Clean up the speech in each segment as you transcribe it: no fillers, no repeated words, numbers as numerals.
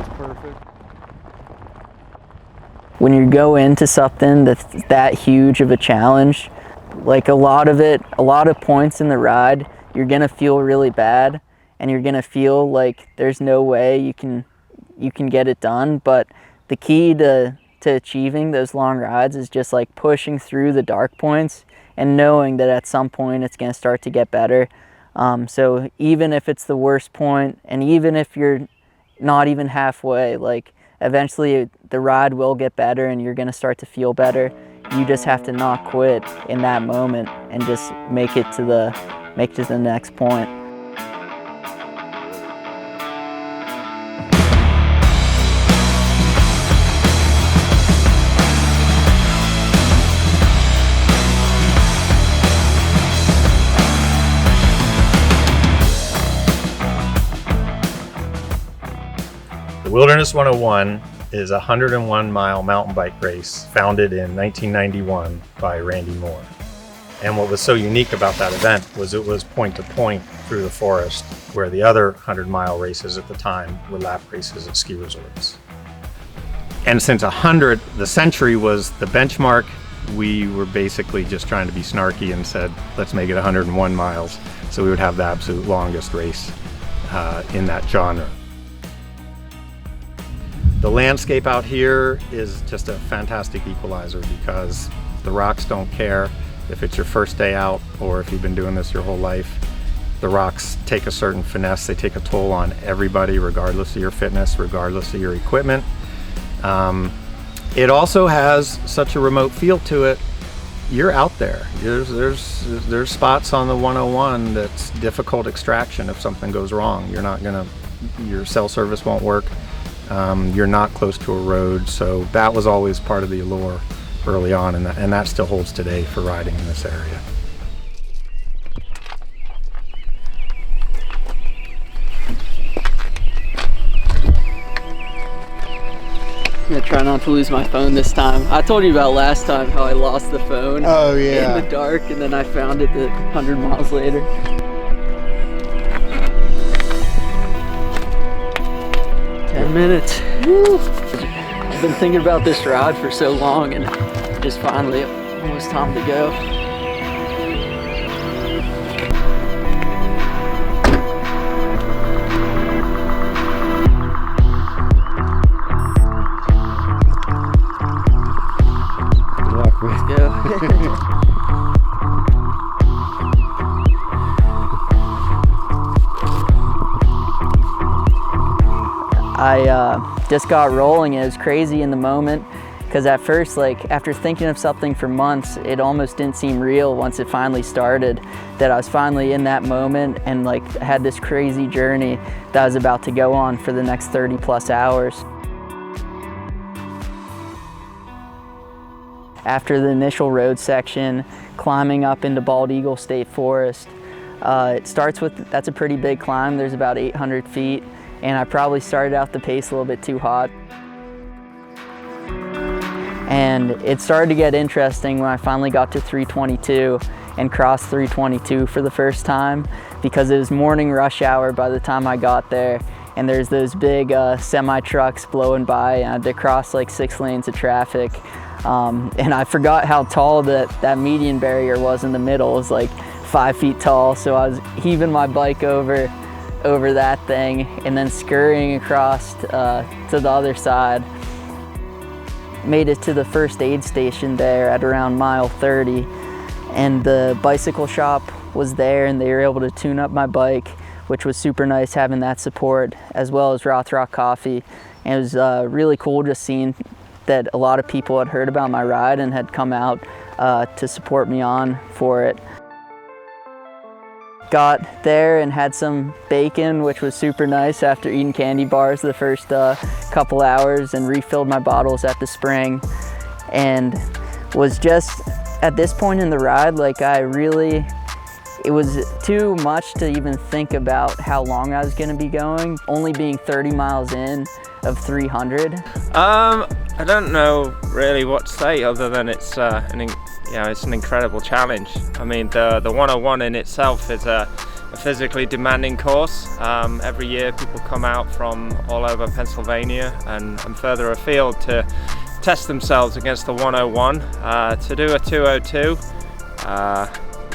That's perfect. When you go into something that's that huge of a challenge, like a lot of points in the ride, you're gonna feel really bad and you're gonna feel like there's no way you can get it done. But the key to achieving those long rides is just like pushing through the dark points and knowing that at some point it's gonna start to get better. So even if it's the worst point, and even if you're not even halfway, like eventually the ride will get better and you're gonna start to feel better. You just have to not quit in that moment and just make it to the next point. Wilderness 101 is a 101-mile mountain bike race founded in 1991 by Randy Moore. And what was so unique about that event was it was point to point through the forest, where the other 100-mile races at the time were lap races at ski resorts. And since the century was the benchmark, we were basically just trying to be snarky and said, let's make it 101 miles. So we would have the absolute longest race in that genre. The landscape out here is just a fantastic equalizer because the rocks don't care if it's your first day out or if you've been doing this your whole life. The rocks take a certain finesse, they take a toll on everybody regardless of your fitness, regardless of your equipment. It also has such a remote feel to it. You're out there. There's spots on the 101 that's difficult extraction if something goes wrong. Your cell service won't work. You're not close to a road, so that was always part of the allure early on, and that still holds today for riding in this area. I'm gonna try not to lose my phone this time. I told you about last time how I lost the phone. Oh yeah. In the dark, and then I found it 100 miles later. 10 minutes. Woo. I've been thinking about this ride for so long, and just finally almost time to go. Good luck, man. Let's go. I just got rolling. It was crazy in the moment because at first, like after thinking of something for months, it almost didn't seem real once it finally started, that I was finally in that moment and like had this crazy journey that I was about to go on for the next 30 plus hours. After the initial road section, climbing up into Bald Eagle State Forest, it starts with, that's a pretty big climb. There's about 800 feet. And I probably started out the pace a little bit too hot. And it started to get interesting when I finally got to 322 and crossed 322 for the first time, because it was morning rush hour by the time I got there. And there's those big semi trucks blowing by, and I had to cross like 6 lanes of traffic. And I forgot how tall that median barrier was in the middle. It was like 5 feet tall, so I was heaving my bike over that thing and then scurrying across to the other side. Made it to the first aid station there at around mile 30, and the bicycle shop was there and they were able to tune up my bike, which was super nice having that support, as well as Rothrock Coffee. And it was really cool just seeing that a lot of people had heard about my ride and had come out to support me on for it. Got there and had some bacon, which was super nice after eating candy bars the first couple hours, and refilled my bottles at the spring. And was just, at this point in the ride, like it was too much to even think about how long I was gonna be going, only being 30 miles in of 300. I don't know really what to say other than it's an incredible challenge. I mean, the 101 in itself is a a physically demanding course. Every year people come out from all over Pennsylvania and further afield to test themselves against the 101. To do a 202,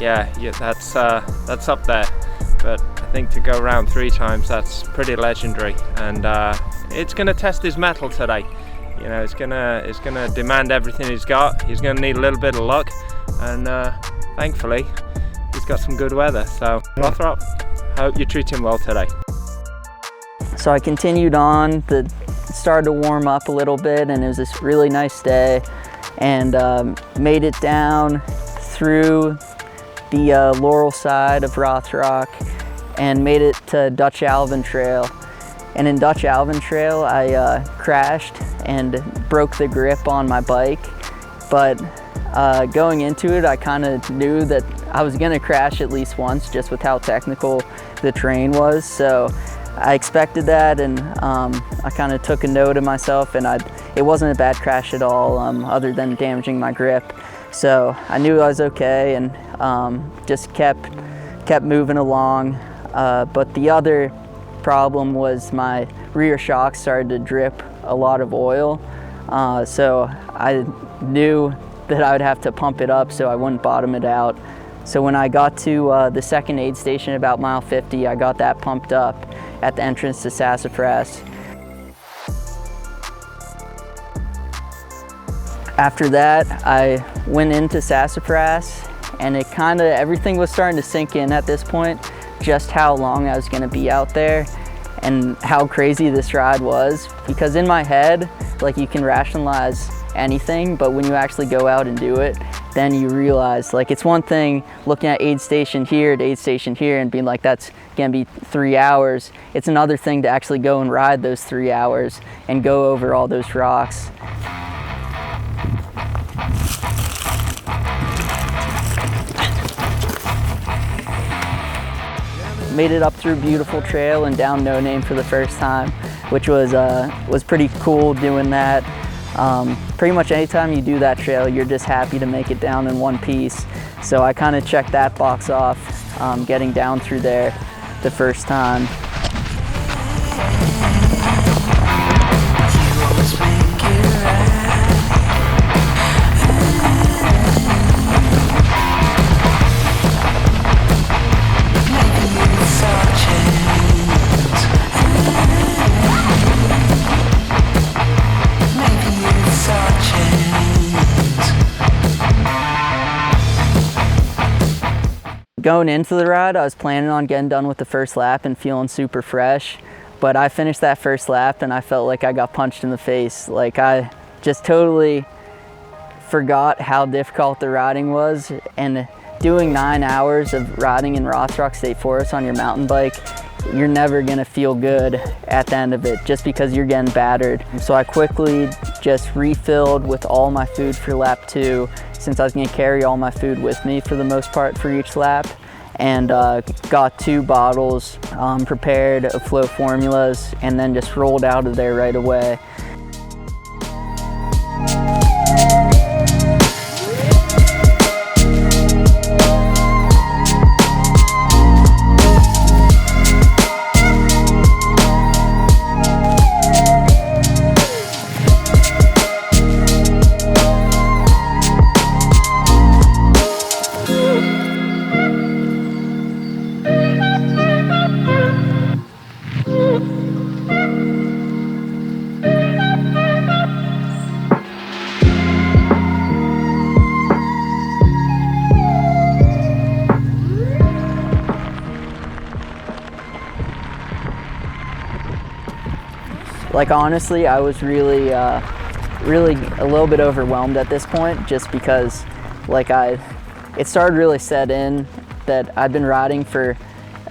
yeah, that's up there. But I think to go around 3 times, that's pretty legendary, and it's going to test his mettle today. You know, it's gonna demand everything he's got. He's going to need a little bit of luck, and thankfully, he's got some good weather. So, Rothrock, I hope you treat him well today. So I continued on. It started to warm up a little bit, and it was this really nice day, and made it down through the Laurel side of Rothrock and made it to Dutch Alvin Trail. And in Dutch Alvin Trail, I crashed and broke the grip on my bike. But going into it, I kind of knew that I was gonna crash at least once, just with how technical the terrain was. So I expected that, and I kind of took a note of myself, and it wasn't a bad crash at all, other than damaging my grip. So I knew I was okay, and just kept moving along. But the other problem was my rear shock started to drip a lot of oil. So I knew that I would have to pump it up so I wouldn't bottom it out. So when I got to the second aid station about mile 50, I got that pumped up at the entrance to Sassafras. After that, I went into Sassafras, and everything was starting to sink in at this point, just how long I was gonna be out there and how crazy this ride was. Because in my head, like, you can rationalize anything, but when you actually go out and do it, then you realize, like, it's one thing looking at aid station here to aid station here and being like, that's gonna be 3 hours. It's another thing to actually go and ride those 3 hours and go over all those rocks. Made it up through Beautiful Trail and down No Name for the first time, which was pretty cool doing that. Pretty much anytime you do that trail, you're just happy to make it down in one piece. So I kind of checked that box off, getting down through there the first time. Going into the ride, I was planning on getting done with the first lap and feeling super fresh, but I finished that first lap and I felt like I got punched in the face. Like, I just totally forgot how difficult the riding was, and doing 9 hours of riding in Rothrock State Forest on your mountain bike, you're never gonna feel good at the end of it just because you're getting battered. So I quickly just refilled with all my food for lap 2, since I was gonna carry all my food with me for the most part for each lap, and got 2 bottles prepared of Flow formulas, and then just rolled out of there right away. Like, honestly, I was really a little bit overwhelmed at this point, just because, like, it started really set in that I'd been riding for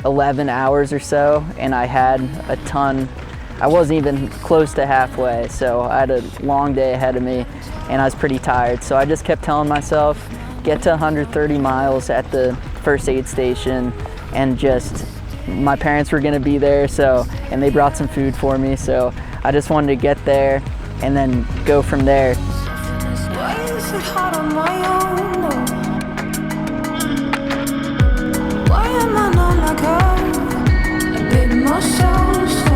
11 hours or so, and I had a ton. I wasn't even close to halfway, so I had a long day ahead of me, and I was pretty tired. So I just kept telling myself, get to 130 miles at the first aid station, and just, my parents were gonna be there, and they brought some food for me, so I just wanted to get there and then go from there. Why is it hard on my own? Why am I not like her? A bit more soft.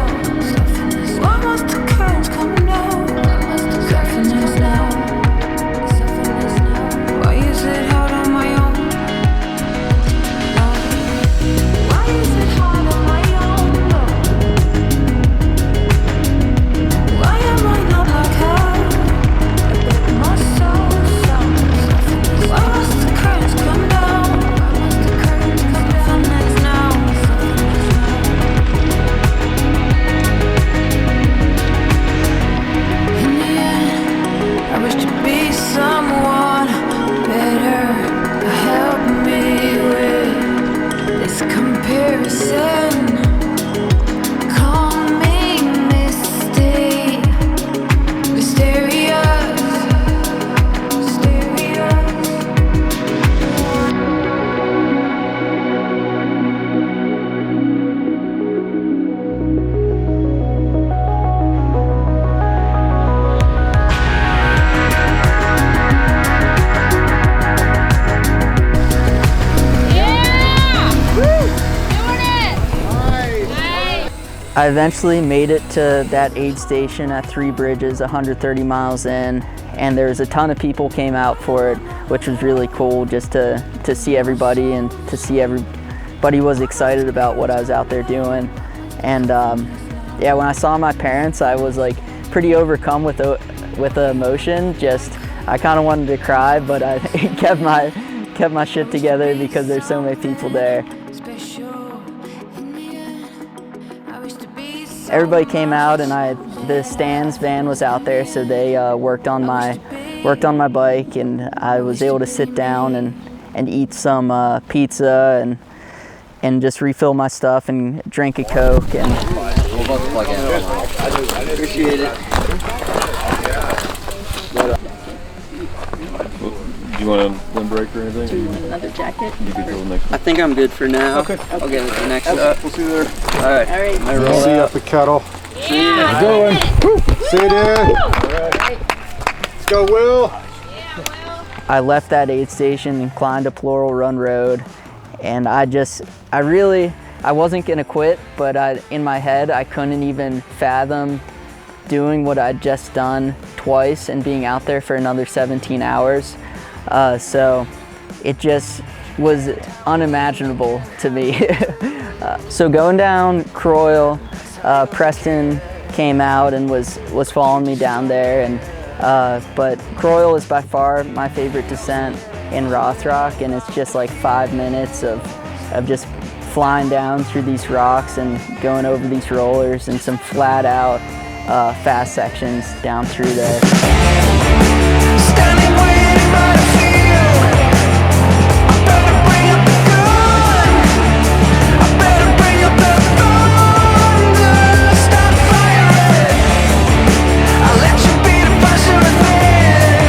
Why must the curtains come down? Soften now. Why is it hard on my own? Why is it hard on my own? Why am I not like her? A bit more soft. Why must the curtains come down? Soften now. In the end, I wish to be someone better. Help me with this comparison. Call me misty, mysterious. I eventually made it to that aid station at Three Bridges, 130 miles in, and there was a ton of people came out for it, which was really cool just to see everybody and to see everybody was excited about what I was out there doing. And yeah, when I saw my parents, I was like pretty overcome with emotion. Just I kind of wanted to cry, but I kept my shit together because there's so many people there. Everybody came out, and the Stan's van was out there, so they worked on my bike, and I was able to sit down and eat some pizza and just refill my stuff and drink a Coke. And We'll both plug in. I appreciate it. Do you want a windbreak or anything? Another jacket? You could go next I think I'm good for now. Okay. I'll get it the next one. up. We'll see you there. All right. We'll see you at the kettle. See you. How's it going? See you, Dan. All right. Let's go, Will. I left that aid station and climbed up Laurel Run Road, and I wasn't gonna quit, but in my head I couldn't even fathom doing what I'd just done twice and being out there for another 17 hours. So it just was unimaginable to me. So going down Croyle, Preston came out and was following me down there, and but Croyle is by far my favorite descent in Rothrock, and it's just like 5 minutes of just flying down through these rocks and going over these rollers and some flat out fast sections down through there. Standing waiting by the field. I better bring up the gun. I better bring up the thunder. Stop firing. I'll let you be the passion within.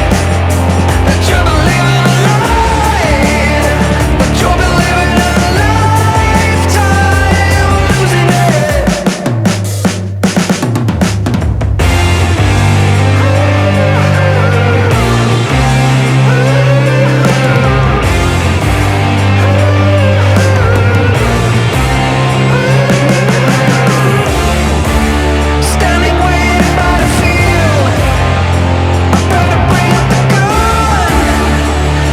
That you'll be living a lie. But you'll be living a lifetime losing it. Standing waiting by the field. I better bring up the gun.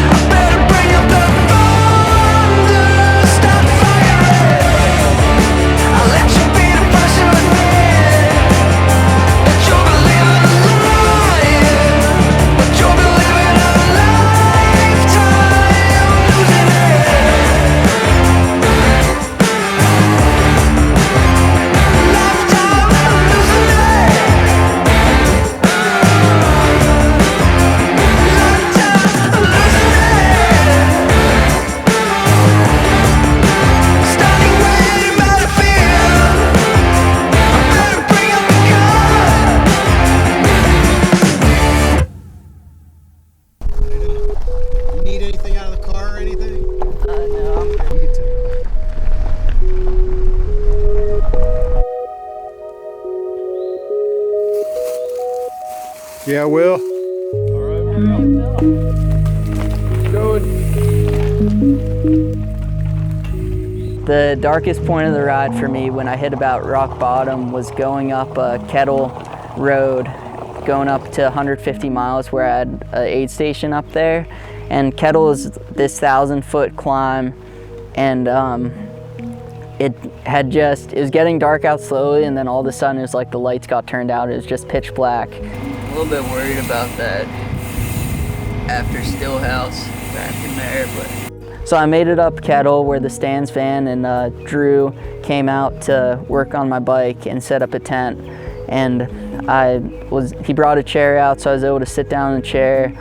I better bring up the thunder. Stop firing. I'll let you be the passion within. That you'll be living a lie. But you'll be living a lifetime losing Standing waiting by the field. I better bring up the gun. You need anything out of the car or anything? No. You can take it. Yeah, Will. All right, we're going. The darkest point of the ride for me when I hit about rock bottom was going up Kettle Road, going up to 150 miles where I had an aid station up there. And Kettle is this 1,000-foot climb, and it was getting dark out slowly, and then all of a sudden it was like the lights got turned out. It was just pitch black. A little bit worried about that after Stillhouse back in there, but. So I made it up Kettle where the Stans van and Drew came out to work on my bike and set up a tent. And he brought a chair out, so I was able to sit down in a chair.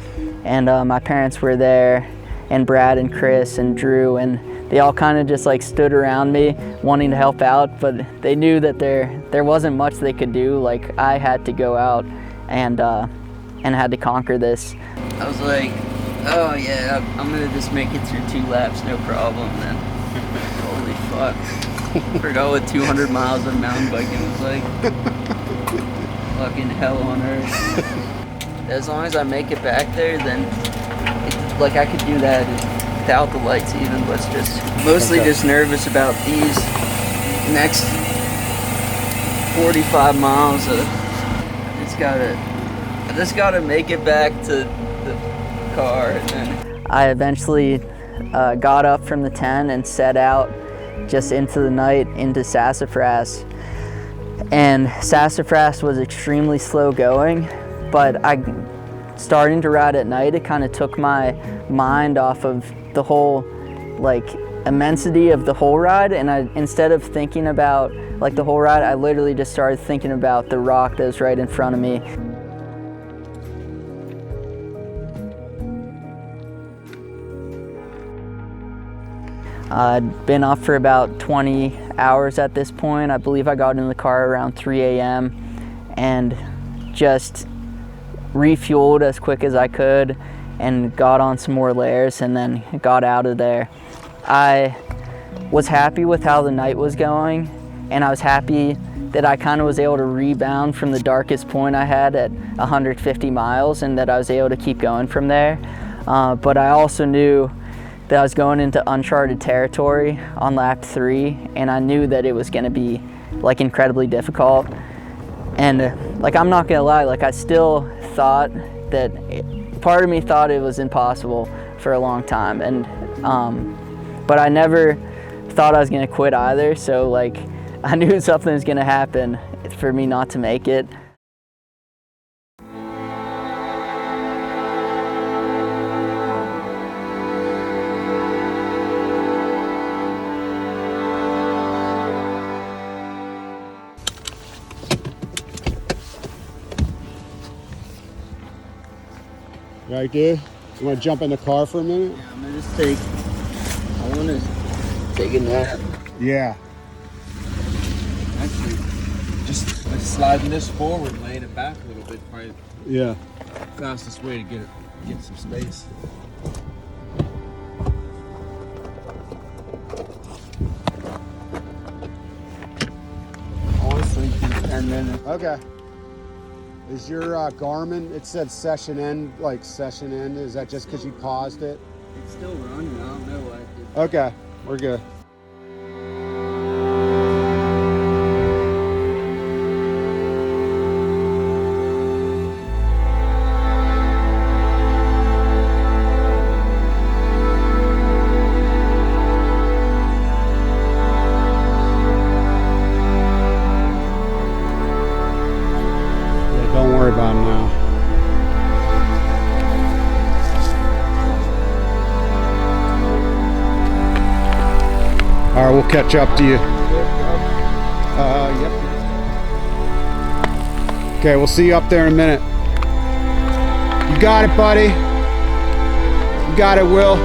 And my parents were there, and Brad and Chris and Drew, and they all kind of just like stood around me wanting to help out, but they knew that there wasn't much they could do. Like, I had to go out and had to conquer this. I was like, oh yeah, I'm gonna just make it through 2 laps, no problem. Then, holy fuck, forgot what 200 miles of mountain biking was like. Fucking hell on earth. As long as I make it back there, then like I could do that without the lights even, but it's just mostly just nervous about these next 45 miles. I just gotta make it back to the car. And then I eventually got up from the tent and set out just into the night into Sassafras. And Sassafras was extremely slow going, but starting to ride at night, it kind of took my mind off of the whole like immensity of the whole ride, and instead of thinking about like the whole ride, I literally just started thinking about the rock that was right in front of me. I'd been up for about 20 hours at this point. I believe I got in the car around 3 a.m. and just refueled as quick as I could and got on some more layers and then got out of there. I was happy with how the night was going, and I was happy that I kind of was able to rebound from the darkest point I had at 150 miles and that I was able to keep going from there. But I also knew that I was going into uncharted territory on lap 3, and I knew that it was going to be like incredibly difficult. And like, I'm not gonna lie, like I still thought that part of me thought it was impossible for a long time, and but I never thought I was gonna quit either. So like, I knew something was gonna happen for me not to make it. Right, dude? You want to jump in the car for a minute? yeah, I'm gonna just I wanna take a nap. Yeah. Actually, just sliding this forward and laying it back a little bit, probably Yeah. the fastest way to get some space. Honestly, 10 minutes. Okay. Is your Garmin, it said session end, like session end. Is that just because you paused it? It's still running. I don't know why it did. Okay, we're good. Don't worry about it now. All right, we'll catch up to you. Yep. Okay, we'll see you up there in a minute. You got it, buddy. You got it, Will.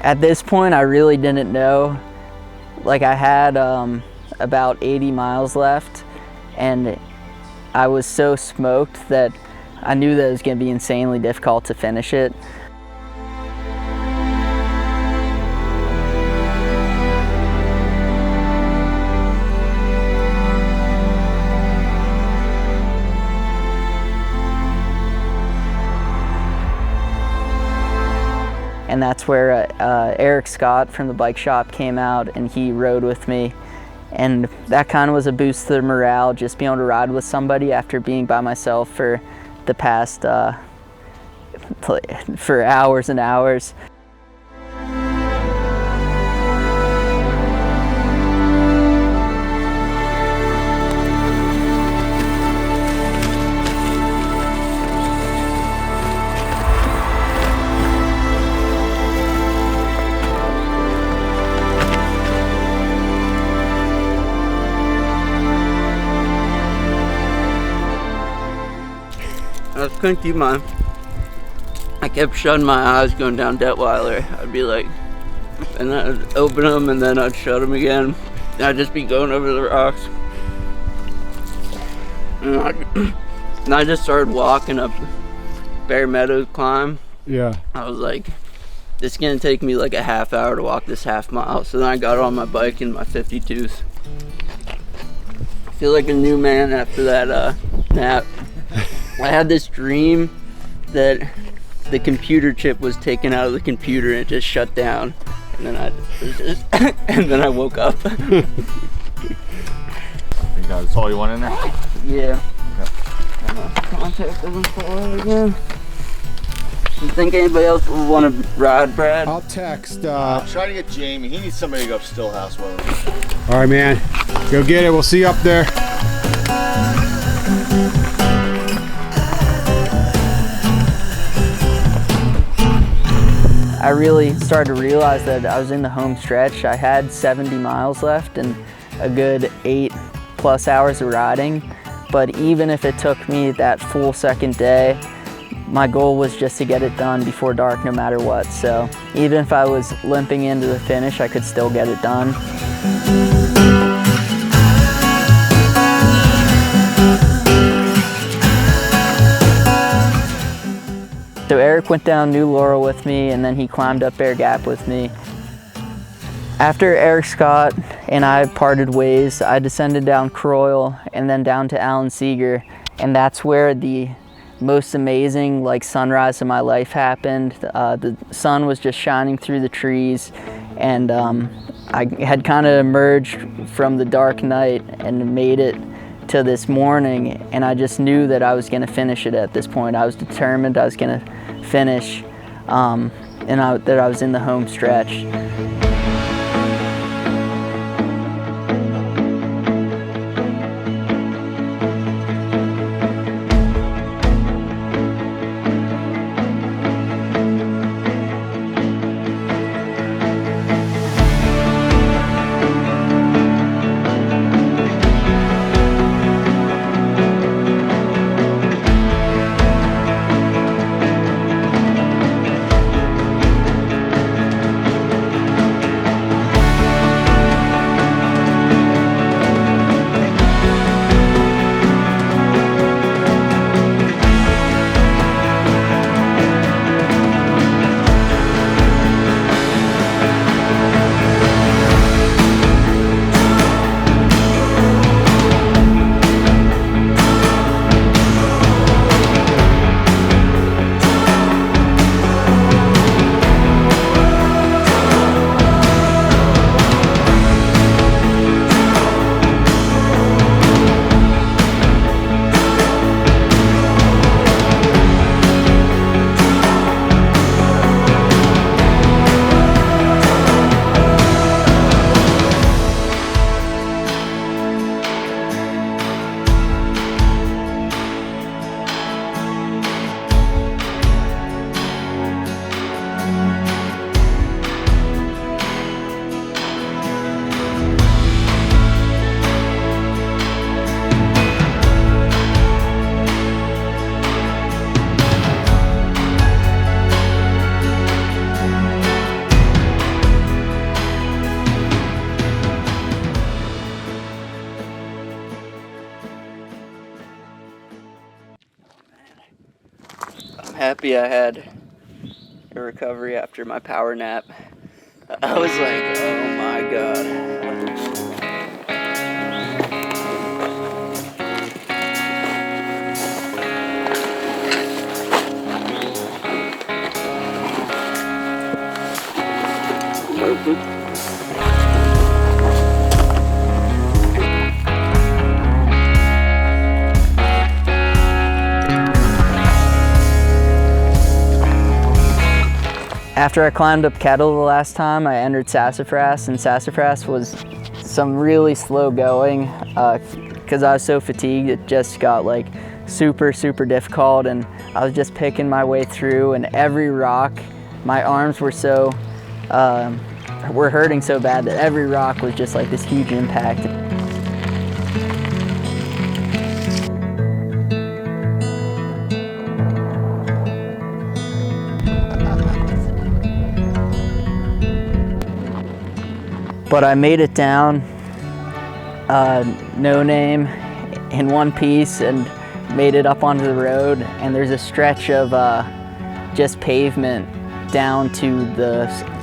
At this point, I really didn't know. Like, I had about 80 miles left, and I was so smoked that I knew that it was going to be insanely difficult to finish it. And that's where Erik Scott from the bike shop came out and he rode with me. And that kind of was a boost to the morale, just being able to ride with somebody after being by myself for the past, for hours and hours. I couldn't keep I kept shutting my eyes going down Detweiler. I'd be like, and then I'd open them and then I'd shut them again. And I'd just be going over the rocks. And I just started walking up Bear Meadows climb. Yeah. I was like, it's gonna take me like a half hour to walk this half mile. So then I got on my bike in my 52s. I feel like a new man after that nap. I had this dream that the computer chip was taken out of the computer and it just shut down, and then I woke up. You got that's all you want in there? Yeah. Contact doesn't fall out again. You think anybody else would want to ride, Brad? I'll text. Try to get Jamie. He needs somebody to go up Stillhouse with him. All right, man. Go get it. We'll see you up there. I really started to realize that I was in the home stretch. I had 70 miles left and a good 8+ hours of riding. But even if it took me that full second day, my goal was just to get it done before dark no matter what. So even if I was limping into the finish, I could still get it done. So Erik went down New Laurel with me, and then he climbed up Bear Gap with me. After Erik Scott and I parted ways, I descended down Croyle and then down to Alan Seeger, and that's where the most amazing sunrise of my life happened. The sun was just shining through the trees, and I had kind of emerged from the dark night and made it to this morning, and I just knew that I was going to finish it at this point. I was determined I was going to finish, and that I was in the home stretch. happy I had a recovery after my power nap. I was like, oh my god. After I climbed up Kettle the last time, I entered Sassafras, and Sassafras was some really slow going because I was so fatigued. It just got like super difficult, and I was just picking my way through, and every rock, my arms were hurting so bad that every rock was just like this huge impact. But I made it down, no name, in one piece, and made it up onto the road. And there's a stretch of just pavement down to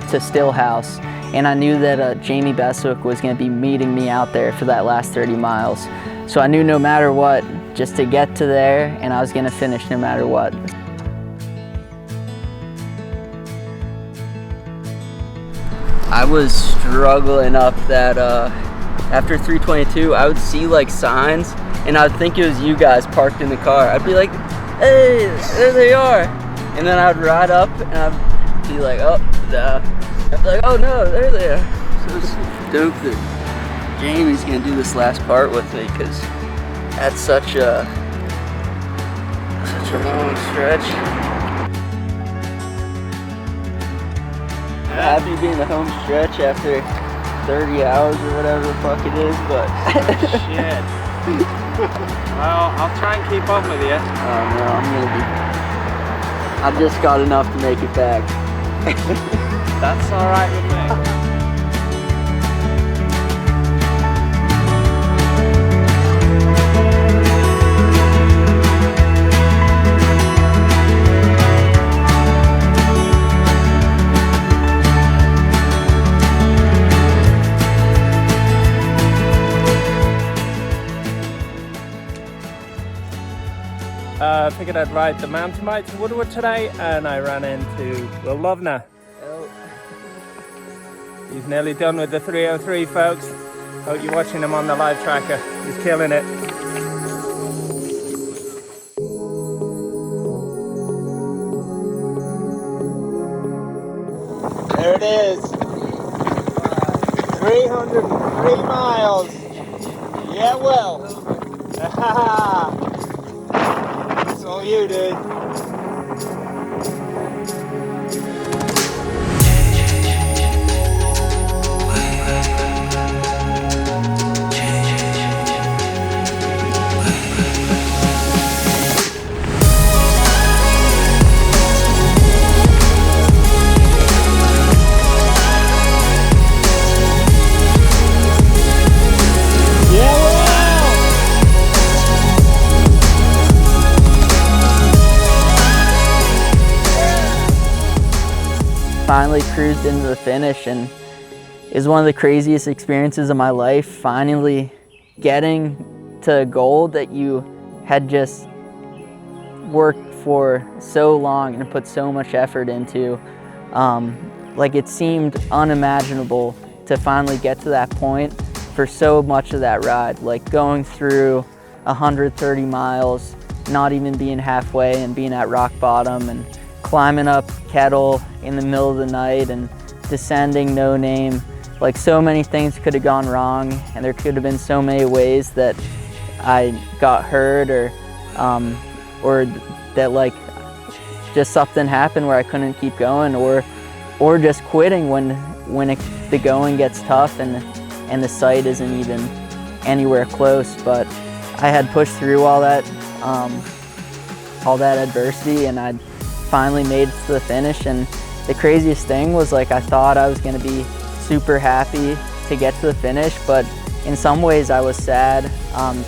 Stillhouse. And I knew that Jamie Bestwick was going to be meeting me out there for that last 30 miles. So I knew no matter what, just to get to there, and I was going to finish no matter what. I was struggling up that, after 322, I would see like signs and I would think it was you guys parked in the car. I'd be like, hey, there they are. And then I'd ride up and I'd be like, oh, I'd be like, oh no, there they are. So it's dope that Jamie's gonna do this last part with me because that's such a long stretch. Happy being the home stretch after 30 hours or whatever the fuck it is, but... Shit. Well, I'll try and keep up with you. Oh no, I've just got enough to make it back. That's alright with me. I figured I'd ride the mountain bike to Woodward today, and I ran into Will Loevner. He's nearly done with the 303, folks. Hope you're watching him on the live tracker. He's killing it. There it is. 303 miles. Yeah, well. That's all you, dude. Finally cruised into the finish, and it was one of the craziest experiences of my life, finally getting to a goal that you had just worked for so long and put so much effort into. Like, it seemed unimaginable to finally get to that point for so much of that ride, like going through 130 miles, not even being halfway and being at rock bottom, and climbing up Kettle in the middle of the night and descending No Name. Like, so many things could have gone wrong, and there could have been so many ways that I got hurt, or that like just something happened where I couldn't keep going, or just quitting when the going gets tough and the sight isn't even anywhere close. But I had pushed through all that adversity, and I'd finally made it to the finish. And the craziest thing was, like, I thought I was going to be super happy to get to the finish, but in some ways I was sad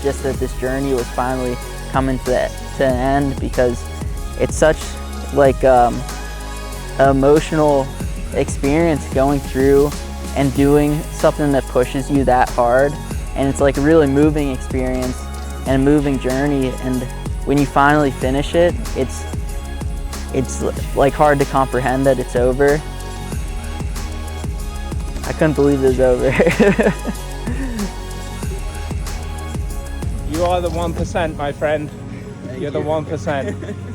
just that this journey was finally coming to an end, because it's such like emotional experience going through and doing something that pushes you that hard, and it's like a really moving experience and a moving journey, and when you finally finish it, it's like hard to comprehend that it's over. I couldn't believe it was over. You are the 1%, my friend. You're the 1%.